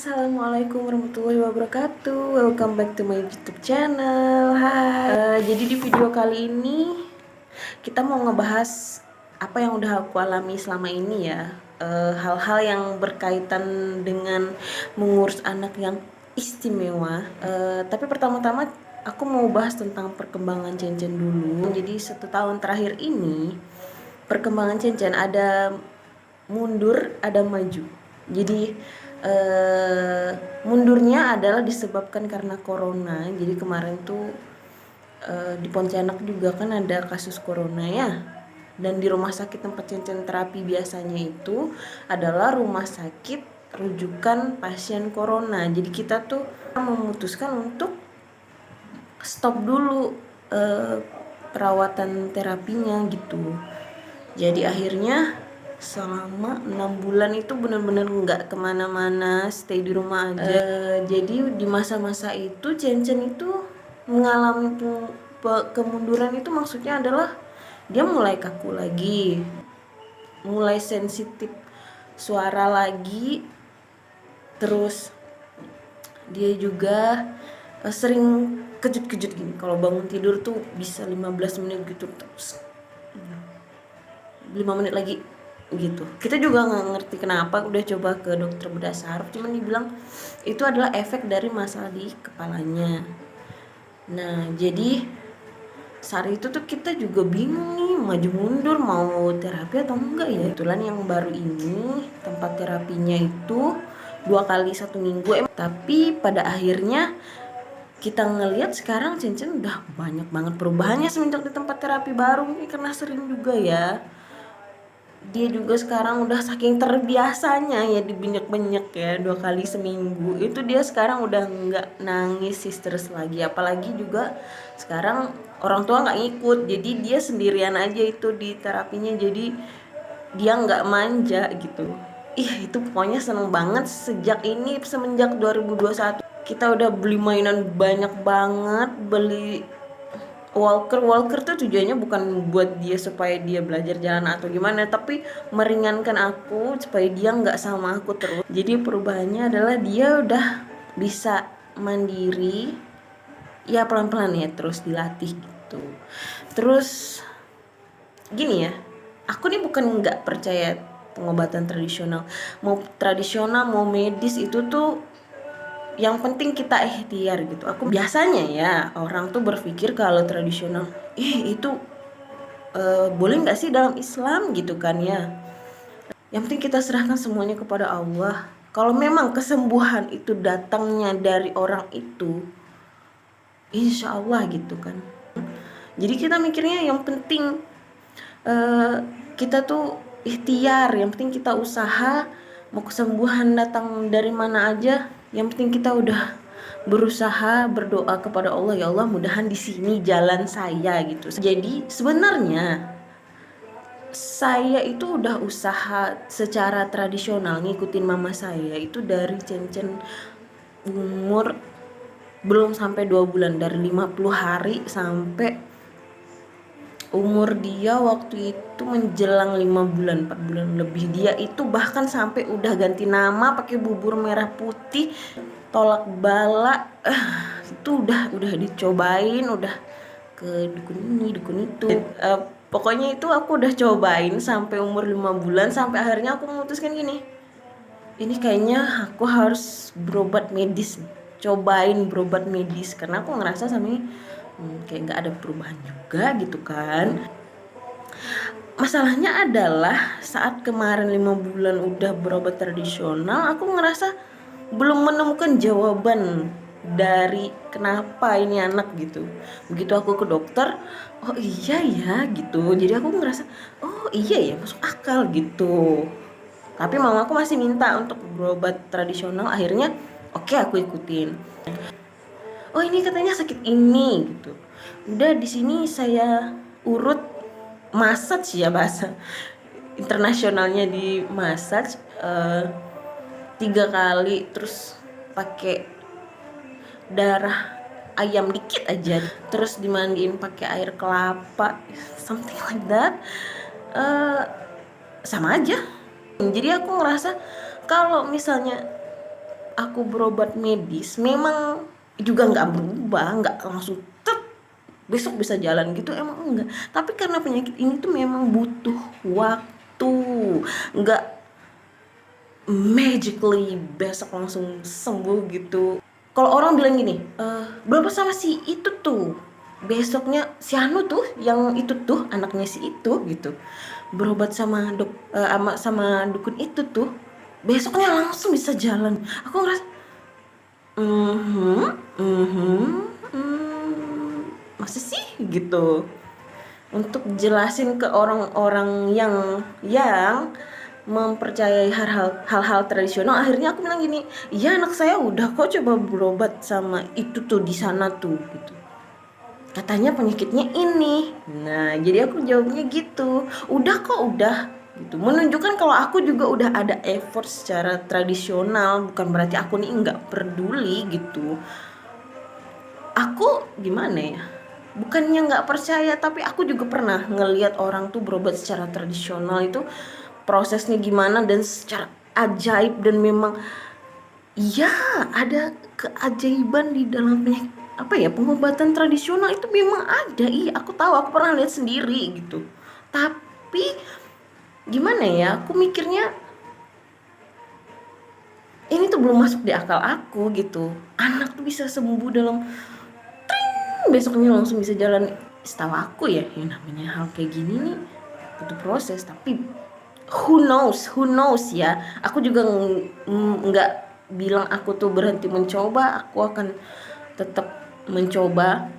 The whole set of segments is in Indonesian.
Assalamualaikum warahmatullahi wabarakatuh. Welcome back to my YouTube channel. Hai. Jadi di video kali ini kita mau ngebahas apa yang udah aku alami selama ini ya. Hal-hal yang berkaitan dengan mengurus anak yang istimewa. Tapi pertama-tama aku mau bahas tentang perkembangan Cencen dulu. Jadi 1 tahun terakhir ini perkembangan Cencen ada mundur, ada maju. Jadi mundurnya adalah disebabkan karena corona. Jadi kemarin tuh di Pontianak juga kan ada kasus corona ya. Dan di rumah sakit tempat Cencen terapi biasanya itu adalah rumah sakit rujukan pasien corona. Jadi kita tuh memutuskan untuk stop dulu perawatan terapinya gitu. Jadi akhirnya selama 6 bulan itu benar-benar nggak kemana-mana, stay di rumah aja. Jadi di masa-masa itu Cencen itu mengalami kemunduran. Itu maksudnya adalah dia mulai kaku lagi, mulai sensitif suara lagi, terus dia juga sering kejut-kejut gini. Kalau bangun tidur tuh bisa 15 menit gitu, terus 5 menit lagi gitu. Kita juga nggak ngerti kenapa, udah coba ke dokter bedah saraf, cuman dibilang itu adalah efek dari masalah di kepalanya. Nah jadi saat itu tuh kita juga bingung nih, maju mundur mau terapi atau enggak ya. Kebetulan yang baru ini tempat terapinya itu 2 kali 1 minggu, tapi pada akhirnya kita ngelihat sekarang Cencen udah banyak banget perubahannya semenjak di tempat terapi baru ini, karena sering juga ya. Dia juga sekarang udah saking terbiasanya ya dibinyak-binyak ya 2 kali seminggu. Itu dia sekarang udah nggak nangis histeris lagi. Apalagi juga sekarang orang tua nggak ngikut, jadi dia sendirian aja itu di terapinya. Jadi dia nggak manja gitu. Itu pokoknya seneng banget semenjak 2021. Kita udah beli mainan banyak banget, beli Walker tuh tujuannya bukan buat dia supaya dia belajar jalan atau gimana, tapi meringankan aku supaya dia nggak sama aku terus. Jadi perubahannya adalah dia udah bisa mandiri, ya pelan-pelan ya, terus dilatih gitu. Terus gini ya, aku nih bukan nggak percaya pengobatan tradisional, mau medis itu tuh yang penting kita ikhtiar gitu. Aku biasanya ya orang tuh berpikir kalau tradisional itu boleh nggak sih dalam Islam gitu kan ya. Yang penting kita serahkan semuanya kepada Allah. Kalau memang kesembuhan itu datangnya dari orang itu, insya Allah gitu kan. Jadi kita mikirnya yang penting kita tuh ikhtiar, yang penting kita usaha. Mau kesembuhan datang dari mana aja, yang penting kita udah berusaha, berdoa kepada Allah, ya Allah mudahan di sini jalan saya gitu. Jadi sebenarnya saya itu udah usaha secara tradisional ngikutin mama saya itu dari Cencen umur belum sampai 2 bulan, dari 50 hari sampai umur dia waktu itu menjelang 5 bulan, 4 bulan lebih. Dia itu bahkan sampai udah ganti nama pakai bubur merah putih, tolak bala, itu udah dicobain, udah ke dukun ini dukun itu. Pokoknya itu aku udah cobain sampai umur 5 bulan, sampai akhirnya aku memutuskan gini, ini kayaknya aku harus berobat medis, cobain berobat medis, karena aku ngerasa sama ini kayak nggak ada perubahan juga gitu kan. Masalahnya adalah saat kemarin 5 bulan udah berobat tradisional, aku ngerasa belum menemukan jawaban dari kenapa ini anak gitu. Begitu aku ke dokter, oh iya ya gitu. Jadi aku ngerasa oh iya ya, masuk akal gitu. Tapi mama aku masih minta untuk berobat tradisional. Akhirnya oke, aku ikutin. Oh ini katanya sakit ini gitu. Udah di sini saya urut massage ya, bahasa internasionalnya di massage 3 kali, terus pakai darah ayam dikit aja, terus dimandiin pakai air kelapa, something like that. Sama aja. Jadi aku ngerasa kalau misalnya aku berobat medis memang juga nggak berubah, nggak langsung besok bisa jalan gitu, emang enggak. Tapi karena penyakit ini tuh memang butuh waktu, nggak magically besok langsung sembuh gitu. Kalau orang bilang gini, berapa sama si itu tuh, besoknya si Anu tuh, yang itu tuh anaknya si itu gitu, berobat sama sama dukun itu tuh, besoknya langsung bisa jalan. Aku ngerasa, masa sih gitu. Untuk jelasin ke orang-orang yang mempercayai hal-hal tradisional, akhirnya aku bilang gini, iya anak saya udah kok coba berobat sama itu tuh di sana tuh gitu, katanya penyakitnya ini. Nah jadi aku jawabnya gitu, udah gitu, menunjukkan kalau aku juga udah ada effort secara tradisional, bukan berarti aku nih nggak peduli gitu. Aku gimana ya, bukannya nggak percaya, tapi aku juga pernah ngelihat orang tuh berobat secara tradisional itu prosesnya gimana dan secara ajaib, dan memang ya ada keajaiban di dalam pengobatan tradisional itu memang ada. Iya aku tahu, aku pernah lihat sendiri gitu. Tapi gimana ya, aku mikirnya ini tuh belum masuk di akal aku gitu. Anak tuh bisa sembuh dalam besoknya langsung bisa jalan. Setahu aku ya, yang namanya hal kayak gini nih butuh proses. Tapi who knows ya. Aku juga nggak bilang aku tuh berhenti mencoba. Aku akan tetap mencoba.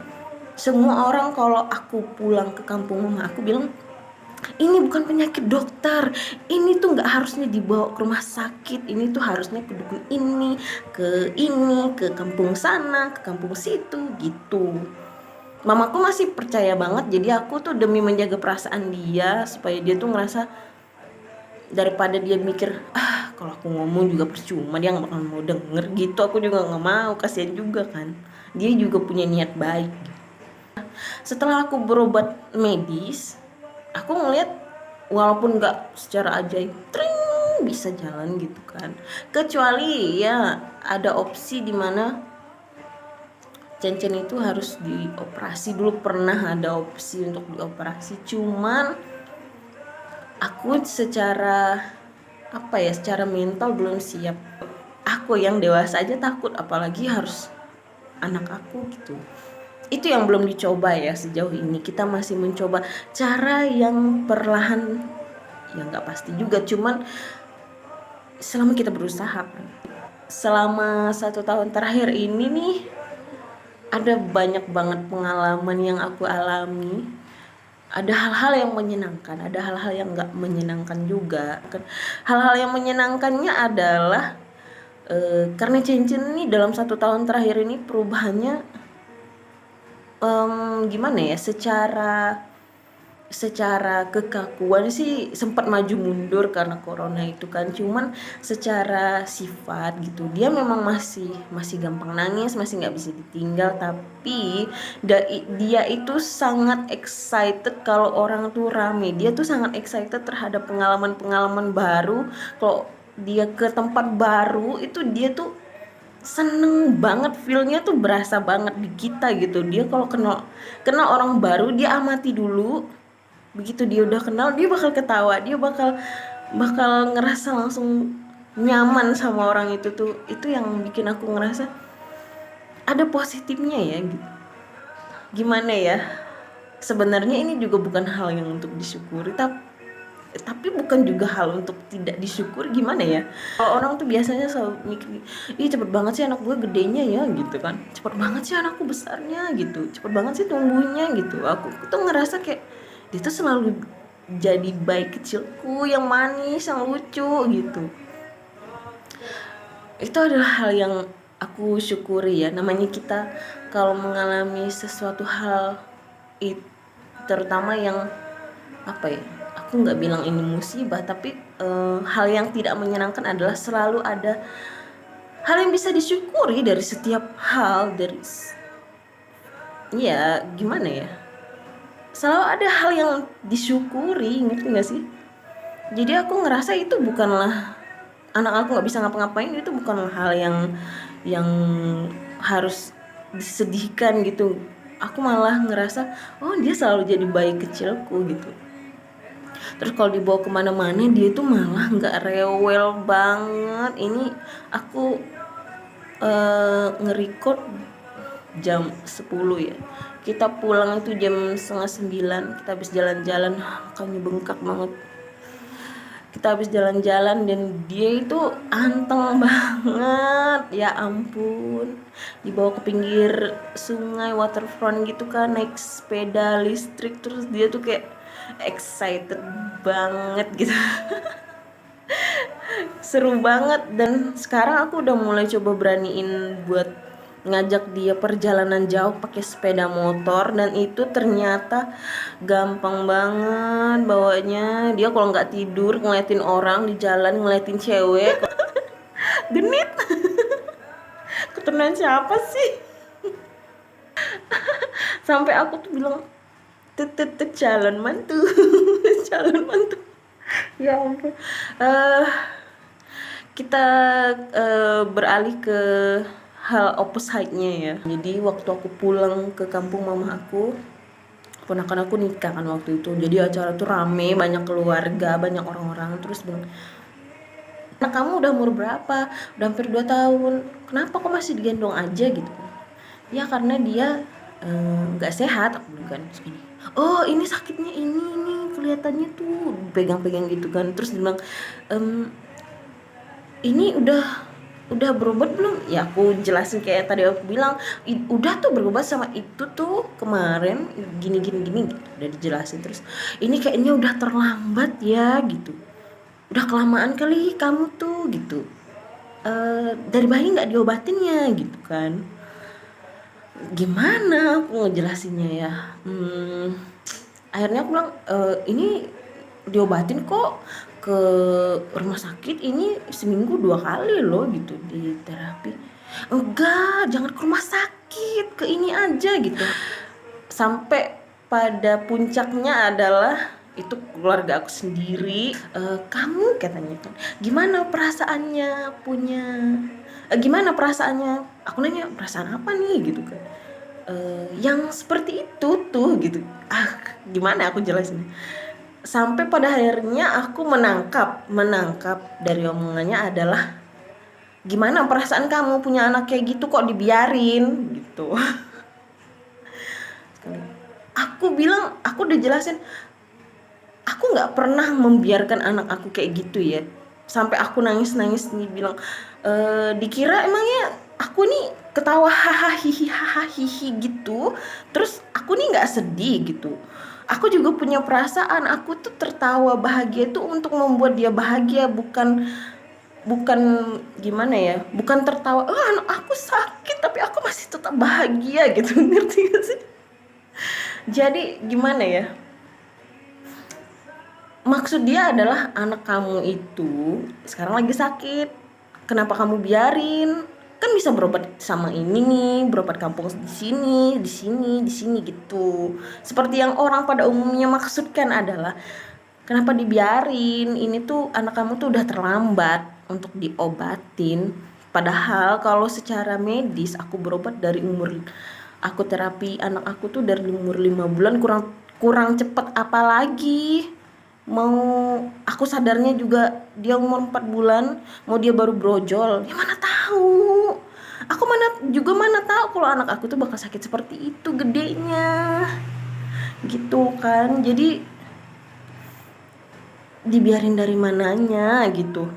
Semua orang kalau aku pulang ke kampung mama, aku bilang ini bukan penyakit dokter, ini tuh nggak harusnya dibawa ke rumah sakit, ini tuh harusnya ke dukun ini, ke kampung sana, ke kampung situ gitu. Mamaku masih percaya banget, jadi aku tuh demi menjaga perasaan dia supaya dia tuh ngerasa, daripada dia mikir kalau aku ngomong juga percuma, dia nggak bakal mau denger gitu, aku juga nggak mau, kasihan juga kan, dia juga punya niat baik. Setelah aku berobat medis, aku ngeliat walaupun nggak secara ajaib bisa jalan gitu kan, kecuali ya ada opsi dimana Cencen itu harus dioperasi dulu. Pernah ada opsi untuk dioperasi, cuman aku secara secara mental belum siap. Aku yang dewasa aja takut, apalagi harus anak aku gitu. Itu yang belum dicoba ya sejauh ini. Kita masih mencoba cara yang perlahan, ya nggak pasti juga, cuman selama kita berusaha. Selama 1 tahun terakhir ini nih, ada banyak banget pengalaman yang aku alami. Ada hal-hal yang menyenangkan, ada hal-hal yang nggak menyenangkan juga. Hal-hal yang menyenangkannya adalah karena Cincin ini dalam 1 tahun terakhir ini perubahannya gimana ya, secara kekakuan sih sempat maju mundur karena corona itu kan, cuman secara sifat gitu dia memang masih gampang nangis, masih nggak bisa ditinggal. Tapi dia itu sangat excited kalau orang tuh rame, dia tuh sangat excited terhadap pengalaman baru. Kalau dia ke tempat baru itu dia tuh seneng banget, feelnya tuh berasa banget di kita gitu. Dia kalau kenal orang baru, dia amati dulu. Begitu dia udah kenal, dia bakal ketawa, dia bakal ngerasa langsung nyaman sama orang itu tuh. Itu yang bikin aku ngerasa ada positifnya ya gitu. Gimana ya, sebenarnya ini juga bukan hal yang untuk disyukuri, tapi bukan juga hal untuk tidak disyukur. Gimana ya, kalau orang tuh biasanya selalu mikir, ih cepet banget sih anak gue gedenya ya gitu kan, cepet banget sih anakku besarnya gitu, cepet banget sih tumbuhnya gitu. Aku tuh ngerasa kayak dia tuh selalu jadi bayi kecilku yang manis, yang lucu gitu. Itu adalah hal yang aku syukuri ya. Namanya kita kalau mengalami sesuatu hal itu, terutama yang aku nggak bilang ini musibah, tapi hal yang tidak menyenangkan adalah selalu ada hal yang bisa disyukuri dari setiap hal. Ya gimana ya, selalu ada hal yang disyukuri, ngerti gak sih? Jadi aku ngerasa itu bukanlah anak aku nggak bisa ngapa-ngapain, itu bukan hal yang harus disedihkan gitu. Aku malah ngerasa, oh dia selalu jadi bayi kecilku gitu. Terus kalau dibawa kemana-mana dia tuh malah nggak rewel banget. Ini aku nge-record jam 10 ya, kita pulang itu jam setengah 9. Kita habis jalan-jalan, makanya bengkak banget. Kita habis jalan-jalan dan dia itu anteng banget, ya ampun. Dibawa ke pinggir sungai, waterfront gitu kan, naik sepeda listrik. Terus dia tuh kayak excited banget gitu. Seru banget. Dan sekarang aku udah mulai coba beraniin buat ngajak dia perjalanan jauh pakai sepeda motor, dan itu ternyata gampang banget bawanya. Dia kalau nggak tidur ngeliatin orang di jalan, ngeliatin cewek. Genit. Keturunan siapa sih? Sampai aku tuh bilang, tet calon mantu. Calon mantu. Ya ampun. Kita beralih ke hal opposite-nya ya. Jadi waktu aku pulang ke kampung mama aku, ponakan aku nikah kan waktu itu. Jadi acara tuh rame, banyak keluarga, banyak orang-orang. Terus bilang, nah kamu udah umur berapa? Udah hampir 2 tahun. Kenapa kok masih digendong aja gitu? Ya karena dia nggak sehat, aku bilang kan. Terus gini, oh ini sakitnya ini kelihatannya tuh pegang-pegang gitu kan. Terus dia bilang, ini udah berobat belum? Ya aku jelasin kayak tadi aku bilang, udah tuh berobat sama itu tuh kemarin gini gitu, udah dijelasin. Terus ini kayaknya udah terlambat ya gitu, udah kelamaan kali kamu tuh gitu, dari bayi nggak diobatinnya gitu kan. Gimana aku ngejelasinnya ya, akhirnya aku bilang, ini diobatin kok, ke rumah sakit ini seminggu 2 kali loh gitu di terapi. Enggak, jangan ke rumah sakit, ke ini aja gitu. Sampai pada puncaknya adalah itu keluarga aku sendiri. Kamu katanya kan, gimana perasaannya gimana perasaannya? Aku nanya, perasaan apa nih gitu kan. Yang seperti itu tuh gitu. Gimana aku jelasin? Sampai pada akhirnya aku menangkap dari omongannya adalah, gimana perasaan kamu punya anak kayak gitu kok dibiarin gitu. Aku bilang, aku udah jelasin, aku nggak pernah membiarkan anak aku kayak gitu ya. Sampai aku nangis nih bilang, dikira emangnya aku nih ketawa hahaha hihi gitu, terus aku nih nggak sedih gitu. Aku juga punya perasaan, aku tuh tertawa bahagia tuh untuk membuat dia bahagia, bukan gimana ya, bukan tertawa, anak aku sakit tapi aku masih tetap bahagia gitu. Ngerti gak sih? Jadi gimana ya, maksud dia adalah anak kamu itu sekarang lagi sakit, kenapa kamu biarin? Kan bisa berobat sama ini nih, berobat kampung di sini gitu. Seperti yang orang pada umumnya maksudkan adalah, kenapa dibiarin? Ini tuh anak kamu tuh udah terlambat untuk diobatin. Padahal kalau secara medis aku berobat dari aku terapi anak aku tuh dari umur 5 bulan, kurang cepet apalagi. Mau aku sadarnya juga dia umur 4 bulan, mau dia baru brojol. Ya mana tahu. Aku mana tahu kalau anak aku tuh bakal sakit seperti itu gedenya. Gitu kan. Jadi dibiarin dari mananya gitu.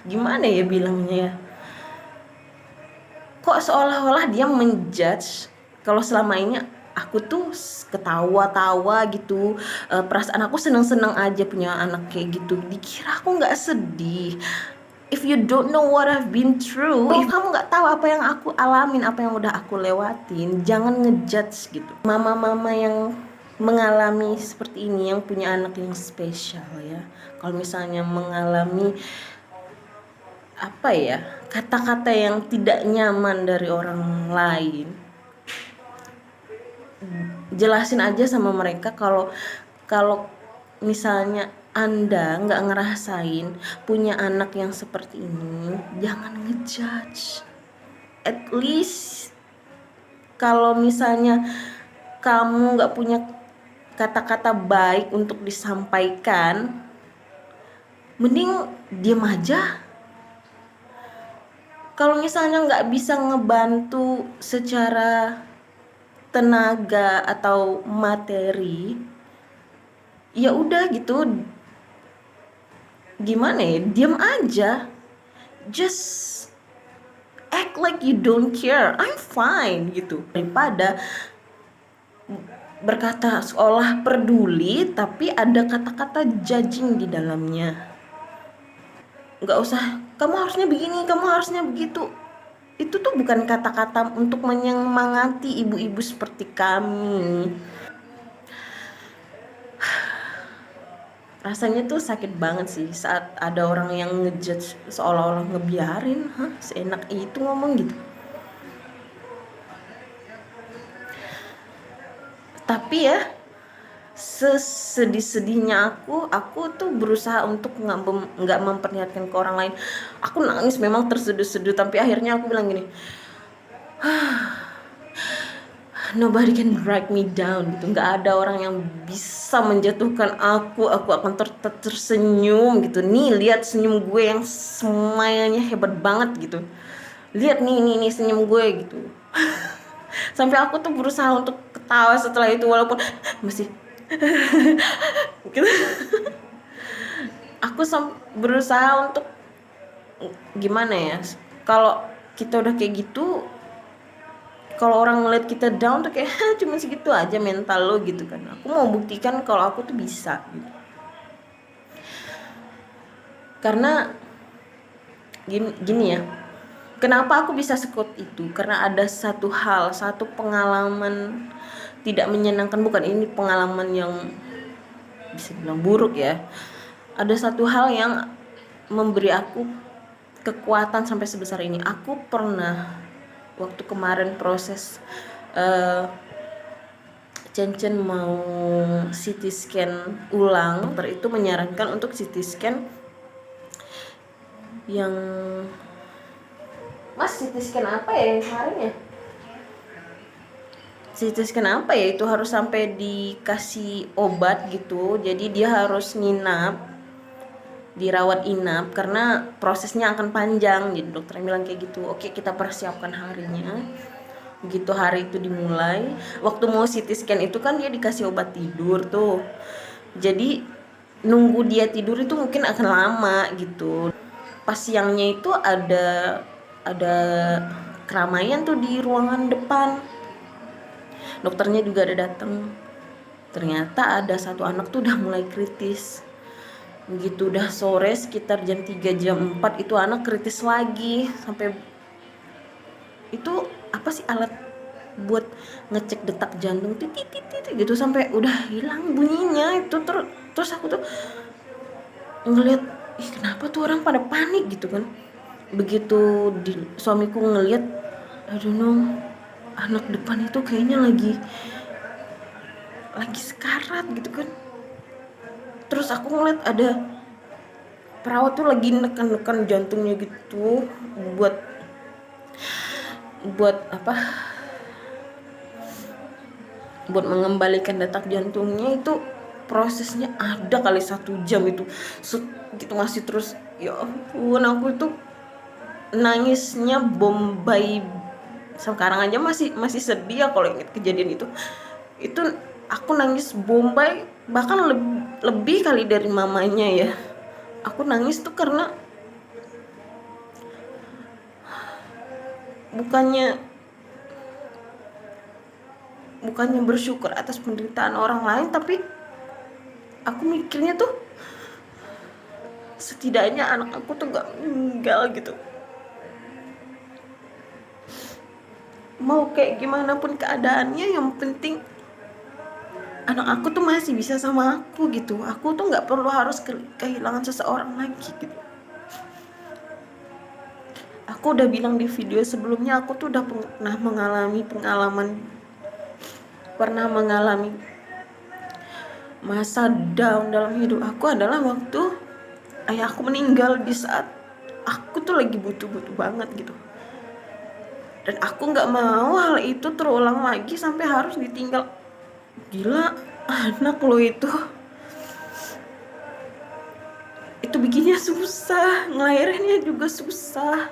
Gimana ya bilangnya ya? Kok seolah-olah dia menjudge kalau selama ini aku tuh ketawa-tawa gitu, perasaan aku seneng-seneng aja punya anak kayak gitu. Dikira aku nggak sedih. If you don't know what I've been through, if kamu nggak tahu apa yang aku alamin, apa yang udah aku lewatin, jangan ngejudge gitu. Mama-mama yang mengalami seperti ini, yang punya anak yang spesial ya, kalau misalnya mengalami apa ya, kata-kata yang tidak nyaman dari orang lain, jelasin aja sama mereka kalau misalnya Anda nggak ngerasain punya anak yang seperti ini, jangan ngejudge. At least kalau misalnya kamu nggak punya kata-kata baik untuk disampaikan, mending diam aja. Kalau misalnya nggak bisa ngebantu secara tenaga atau materi, ya udah gitu, gimana ya, diam aja, just act like you don't care, I'm fine gitu, daripada berkata seolah peduli tapi ada kata-kata judging di dalamnya. Nggak usah, kamu harusnya begini, kamu harusnya begitu. Itu tuh bukan kata-kata untuk menyemangati ibu-ibu seperti kami. Rasanya tuh sakit banget sih saat ada orang yang ngejudge seolah-olah ngebiarin, seenak itu ngomong gitu. Tapi ya, sesedih-sedihnya aku tuh berusaha untuk nggak memperlihatkan ke orang lain. Aku nangis memang terseduh-seduh, tapi akhirnya aku bilang gini, nobody can break me down gitu. Nggak ada orang yang bisa menjatuhkan aku akan tersenyum gitu. Nih lihat senyum gue yang smile-nya hebat banget gitu, lihat nih senyum gue gitu. Sampai aku tuh berusaha untuk ketawa setelah itu, walaupun masih gitu. Aku berusaha untuk gimana ya, kalau kita udah kayak gitu, kalau orang ngeliat kita down tuh kayak cuma segitu aja mental lo gitu kan. Aku mau buktikan kalau aku tuh bisa gitu. Karena gini ya, kenapa aku bisa sekuat itu, karena ada satu pengalaman tidak menyenangkan, bukan ini pengalaman yang bisa bilang buruk ya. Ada satu hal yang memberi aku kekuatan sampai sebesar ini. Aku pernah waktu kemarin proses Cencen mau CT scan ulang, dokter itu menyarankan untuk CT scan yang CT scan apa ya yang kemarin ya? CT scan apa ya, itu harus sampai dikasih obat gitu, jadi dia harus dirawat inap karena prosesnya akan panjang. Jadi dokter bilang kayak gitu. Oke, kita persiapkan harinya. Begitu hari itu dimulai, waktu mau CT scan itu kan dia dikasih obat tidur tuh, jadi nunggu dia tidur itu mungkin akan lama gitu. Pas siangnya itu ada keramaian tuh di ruangan depan, dokternya juga ada datang. Ternyata ada satu anak tuh udah mulai kritis. Begitu udah sore sekitar jam 3 jam 4 itu anak kritis lagi, sampai itu apa sih, alat buat ngecek detak jantung titit gitu, sampai udah hilang bunyinya itu. Terus aku tuh ngeliat, kenapa tuh orang pada panik gitu kan. Begitu suamiku ngeliat, aduh anak depan itu kayaknya lagi sekarat gitu kan. Terus aku ngeliat ada perawat tuh lagi neken jantungnya gitu, buat mengembalikan detak jantungnya. Itu prosesnya ada kali 1 jam itu gitu masih terus. Ya ampun, aku itu nangisnya Bombay. Sekarang aja masih sedih ya kalau ingat kejadian itu. Aku nangis Bombay, bahkan lebih kali dari mamanya ya. Aku nangis tuh karena bukannya bersyukur atas penderitaan orang lain, tapi aku mikirnya tuh setidaknya anak aku tuh gak meninggal gitu. Mau kayak gimana pun keadaannya, yang penting anak aku tuh masih bisa sama aku gitu. Aku tuh gak perlu harus kehilangan seseorang lagi gitu. Aku udah bilang di video sebelumnya, aku tuh udah pernah mengalami masa down dalam hidup aku adalah waktu ayah aku meninggal, di saat aku tuh lagi butuh-butuh banget gitu. Dan aku nggak mau hal itu terulang lagi sampai harus ditinggal. Gila, anak lo itu bikinnya susah, ngelahirinnya juga susah.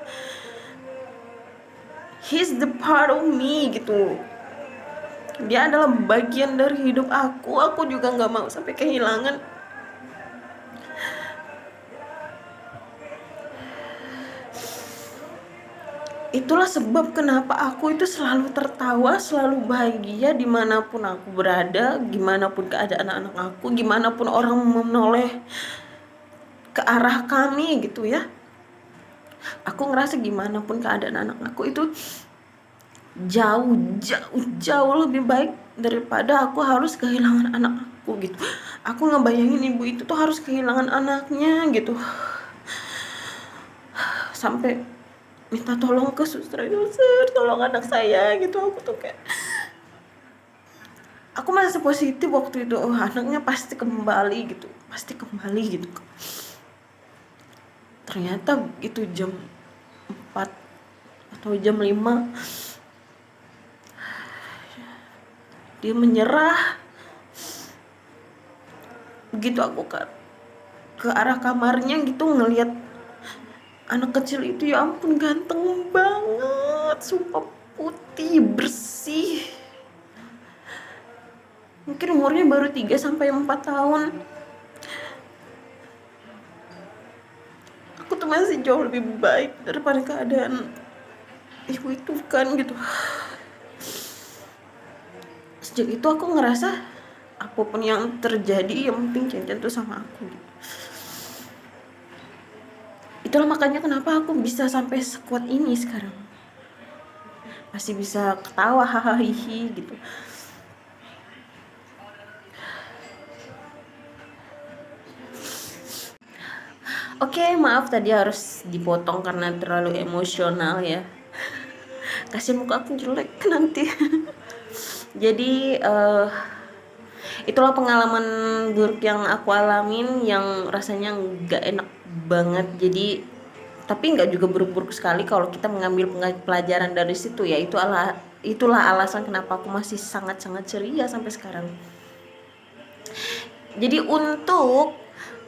He's the part of me gitu. Dia adalah bagian dari hidup aku juga nggak mau sampai kehilangan. Itulah sebab kenapa aku itu selalu tertawa, selalu bahagia dimanapun aku berada, gimana pun keadaan anak aku, gimana pun orang menoleh ke arah kami gitu ya. Aku ngerasa gimana pun keadaan anak aku itu jauh lebih baik daripada aku harus kehilangan anak aku gitu. Aku ngebayangin ibu itu tuh harus kehilangan anaknya gitu, sampai minta tolong ke suster, tolong anak saya gitu. Aku tuh kayak, aku masih positif waktu itu, anaknya pasti kembali gitu, ternyata itu jam 4 atau jam 5 dia menyerah. Begitu aku ke arah kamarnya gitu, ngelihat anak kecil itu, ya ampun ganteng banget, sumpah, putih bersih, mungkin umurnya baru 3-4 tahun. Aku tuh masih jauh lebih baik daripada keadaan ibu itu kan gitu. Sejak itu aku ngerasa apapun yang terjadi, yang penting Cen tuh sama aku gitu. Itulah makanya kenapa aku bisa sampai sekuat ini sekarang, masih bisa ketawa hahaha gitu. Oke, maaf tadi harus dipotong karena terlalu emosional ya. Kasih muka aku jelek nanti. Jadi itulah pengalaman buruk yang aku alamin, yang rasanya nggak enak banget. Jadi tapi nggak juga buruk-buruk sekali kalau kita mengambil pelajaran dari situ ya. Itulah alasan kenapa aku masih sangat-sangat ceria sampai sekarang. Jadi untuk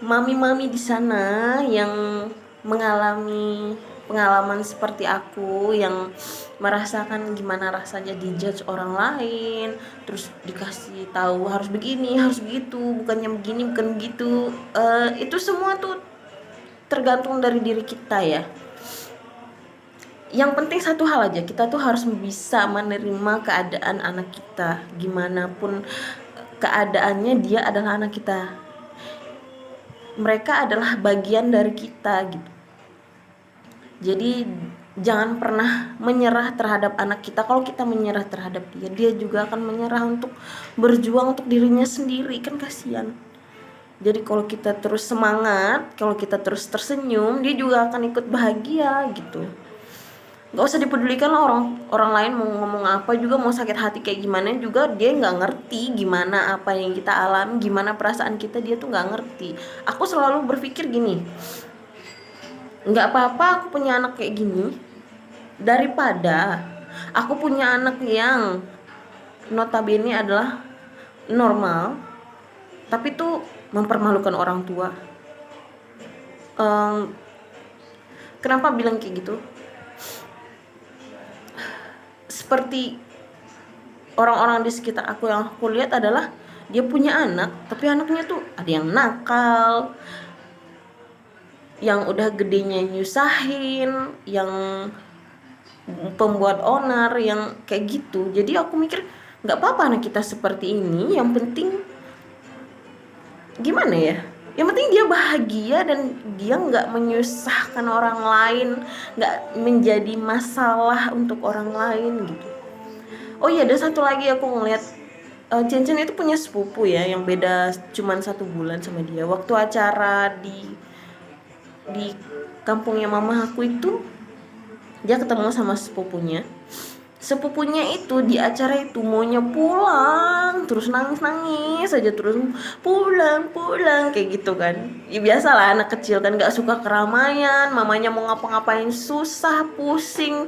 mami-mami di sana yang mengalami pengalaman seperti aku, yang merasakan gimana rasanya dijudge orang lain, terus dikasih tahu harus begini, harus begitu, bukannya begini, bukan begitu, itu semua tuh tergantung dari diri kita ya. Yang penting satu hal aja, kita tuh harus bisa menerima keadaan anak kita, gimana pun keadaannya, dia adalah anak kita, mereka adalah bagian dari kita gitu. Jadi jangan pernah menyerah terhadap anak kita. Kalau kita menyerah terhadap dia, dia juga akan menyerah untuk berjuang untuk dirinya sendiri, kan kasihan. Jadi kalau kita terus semangat, kalau kita terus tersenyum, dia juga akan ikut bahagia gitu. Gak usah dipedulikan lah orang lain mau ngomong apa juga, mau sakit hati kayak gimana juga, dia nggak ngerti gimana apa yang kita alami, gimana perasaan kita, dia tuh nggak ngerti. Aku selalu berpikir gini, nggak apa-apa aku punya anak kayak gini daripada aku punya anak yang notabene adalah normal tapi tuh mempermalukan orang tua. Kenapa bilang kayak gitu? Seperti orang-orang di sekitar aku yang aku lihat adalah dia punya anak, tapi anaknya tuh ada yang nakal, yang udah gedenya nyusahin, yang pembuat onar, yang kayak gitu. Jadi aku mikir nggak apa-apa anak kita seperti ini, yang penting gimana ya, yang penting dia bahagia dan dia nggak menyusahkan orang lain, nggak menjadi masalah untuk orang lain gitu. Oh iya, ada satu lagi, aku ngeliat Cen itu punya sepupu ya, yang beda cuman 1 bulan sama dia. Waktu acara di kampungnya mama aku itu, dia ketemu sama sepupunya. sepupunya itu di acara itu maunya pulang, terus nangis aja, terus pulang kayak gitu kan. Ya biasalah anak kecil kan gak suka keramaian, mamanya mau ngapa-ngapain susah, pusing,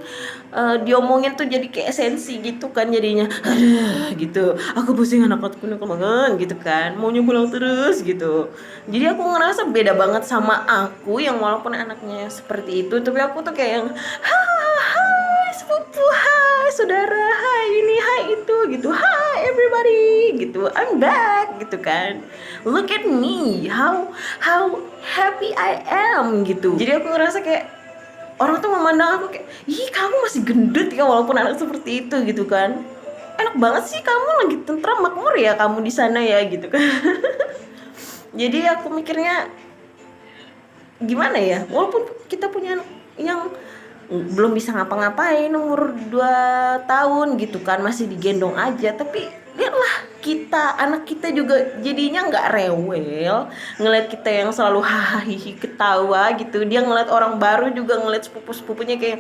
diomongin tuh jadi kayak esensi gitu kan jadinya. Aduh gitu, aku pusing anakku banget gitu kan, maunya pulang terus gitu. Jadi aku ngerasa beda banget sama aku yang walaupun anaknya seperti itu, tapi aku tuh kayak yang hai sepupu, hai saudara, hai ini, hai itu gitu, hai everybody gitu, I'm back gitu kan, look at me, how happy I am gitu. Jadi aku ngerasa kayak orang tuh memandang aku kayak, ih kamu masih gendut ya walaupun anak seperti itu gitu kan, enak banget sih kamu lagi tentram makmur ya kamu di sana ya gitu kan. Jadi aku mikirnya gimana ya, walaupun kita punya anak yang belum bisa ngapa-ngapain umur 2 tahun gitu kan, masih digendong aja, tapi lihatlah kita, anak kita juga jadinya nggak rewel ngeliat kita yang selalu hahaha ketawa gitu. Dia ngeliat orang baru juga, ngeliat sepupu-sepupunya kayak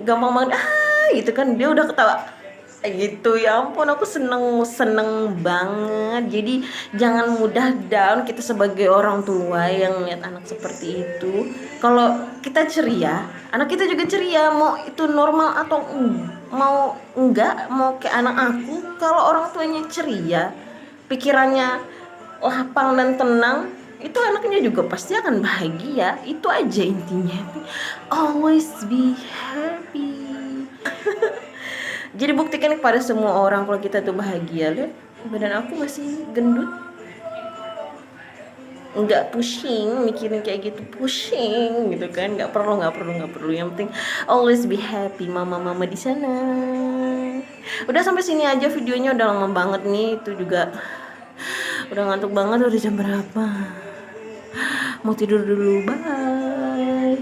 gampang banget gitu kan, dia udah ketawa gitu. Ya ampun, aku seneng banget. Jadi jangan mudah down kita sebagai orang tua yang lihat anak seperti itu. Kalau kita ceria, anak kita juga ceria, mau itu normal atau mau enggak, mau kayak anak aku, kalau orang tuanya ceria, pikirannya lapang dan tenang, itu anaknya juga pasti akan bahagia. Itu aja intinya, always be happy. Jadi buktikan kepada semua orang kalau kita tuh bahagia. Lihat badan aku masih gendut, nggak pusing mikirin kayak gitu, pusing gitu kan, nggak perlu. Yang penting always be happy, mama di sana. Udah sampai sini aja videonya, udah lama banget nih, itu juga udah ngantuk banget. Udah jam berapa, mau tidur dulu, bye.